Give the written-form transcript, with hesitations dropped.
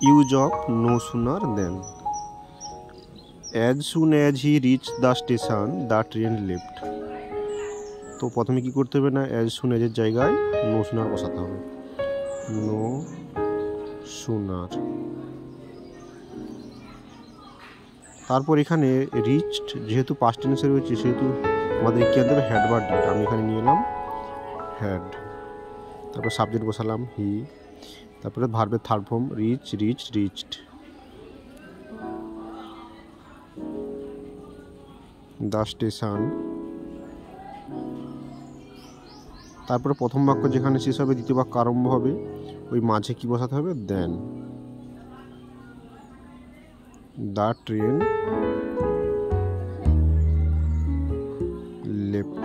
Use of no sooner than. As soon as he reach the station the train left. তো প্রথমে কি করতে হবে না, অ্যাজ সুন অ্যাজের জায়গায় নো সুনার বসাতে হবে। No sooner. তারপর এখানে রিচড যেহেতু পাস্ট টেন্সে রয়েছে সেহেতু আমাদের কি আনতে হবে, হ্যাড বা ডিড। আমি এখানে নিয়ে এলাম হ্যাড। তারপর সাবজেক্ট বসালাম হি। তারপরে ভার্বের third form reach, reach, reached. The station. তারপরে প্রথম বাক্য যেখানে শেষ হবে দ্বিতীয় বাক্য আরম্ভ হবে, ওই মাঝে কি বসাতে হবে, দেন। The train left.